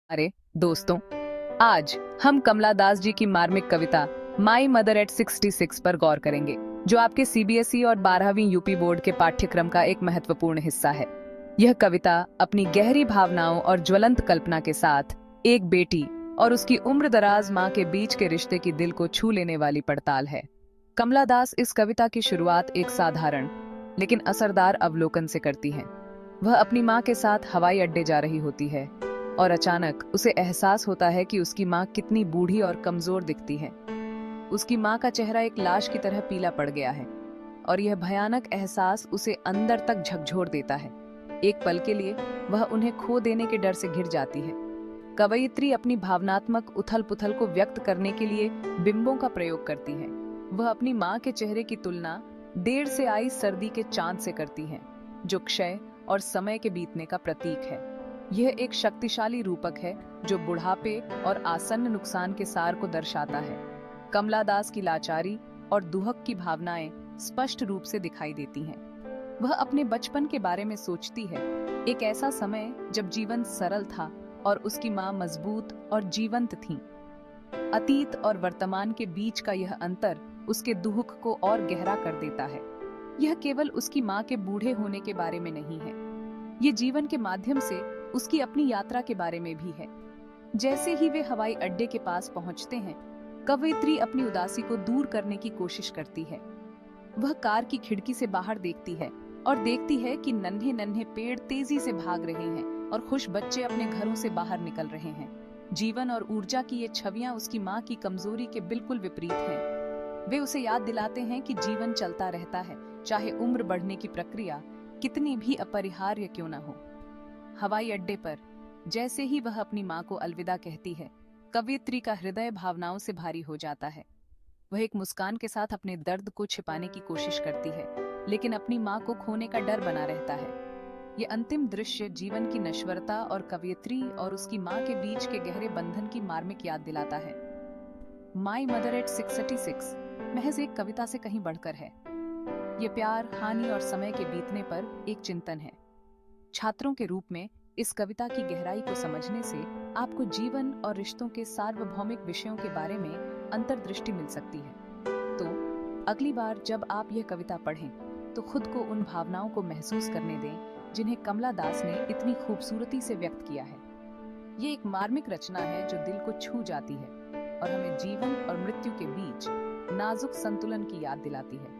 अरे दोस्तों, आज हम कमला दास जी की मार्मिक कविता माई मदर एट 66 पर गौर करेंगे, जो आपके सीबीएसई और 12वीं यूपी बोर्ड के पाठ्यक्रम का एक महत्वपूर्ण हिस्सा है। यह कविता अपनी गहरी भावनाओं और ज्वलंत कल्पना के साथ एक बेटी और उसकी उम्रदराज माँ के बीच के रिश्ते की दिल को छू लेने वाली पड़ताल है। कमला दास इस कविता की शुरुआत एक साधारण लेकिन असरदार अवलोकन से करती हैं। वह अपनी माँ के साथ हवाई अड्डे जा रही होती है और अचानक उसे एहसास होता है कि उसकी माँ कितनी बूढ़ी और कमजोर दिखती है। उसकी माँ का चेहरा एक लाश की तरह पीला पड़ गया है और यह भयानक एहसास उसे अंदर तक झकझोर देता है। एक पल के लिए वह उन्हें खो देने के डर से घिर जाती है। कवयित्री अपनी भावनात्मक उथल पुथल को व्यक्त करने के लिए बिंबों का प्रयोग करती है। वह अपनी माँ के चेहरे की तुलना देर से आई सर्दी के चांद से करती है, जो क्षय और समय के बीतने का प्रतीक है। यह एक शक्तिशाली रूपक है जो बुढ़ापे और आसन्न नुकसान के सार को दर्शाता है। कमला दास की लाचारी और दुहक की भावनाएं स्पष्ट रूप से दिखाई देती हैं। वह अपने बचपन के बारे में सोचती है, एक ऐसा समय जब जीवन सरल था और उसकी माँ मजबूत और जीवंत थीं। अतीत और वर्तमान के बीच का यह अंतर उसके दुख को और गहरा कर देता है। यह केवल उसकी माँ के बूढ़े होने के बारे में नहीं है, ये जीवन के माध्यम से उसकी अपनी यात्रा के बारे में भी है। जैसे ही वे हवाई अड्डे के पास पहुंचते हैं, कवयित्री अपनी उदासी को दूर करने की कोशिश करती है। वह कार की खिड़की से बाहर देखती है और देखती है कि नन्हे नन्हे पेड़ तेजी से भाग रहे हैं और खुश बच्चे अपने घरों से बाहर निकल रहे हैं। जीवन और ऊर्जा की ये छवियां उसकी माँ की कमजोरी के बिल्कुल विपरीत हैं। वे उसे याद दिलाते हैं कि जीवन चलता रहता है, चाहे उम्र बढ़ने की प्रक्रिया कितनी भी अपरिहार्य क्यों न हो। हवाई अड्डे पर जैसे ही वह अपनी माँ को अलविदा कहती है, कवयित्री का हृदय भावनाओं से भारी हो जाता है। वह एक मुस्कान के साथ अपने दर्द को छिपाने की कोशिश करती है, लेकिन अपनी माँ को खोने का डर बना रहता है। ये अंतिम दृश्य जीवन की नश्वरता और कवयित्री और उसकी माँ के बीच के गहरे बंधन की मार्मिक याद दिलाता है। माई मदर एट 66 महज एक कविता से कहीं बढ़कर है। ये प्यार, हानि और समय के बीतने पर एक चिंतन है। छात्रों के रूप में इस कविता की गहराई को समझने से आपको जीवन और रिश्तों के सार्वभौमिक विषयों के बारे में अंतर्दृष्टि मिल सकती है। तो अगली बार जब आप यह कविता पढ़ें, तो खुद को उन भावनाओं को महसूस करने दें जिन्हें कमला दास ने इतनी खूबसूरती से व्यक्त किया है। ये एक मार्मिक रचना है जो दिल को छू जाती है और हमें जीवन और मृत्यु के बीच नाजुक संतुलन की याद दिलाती है।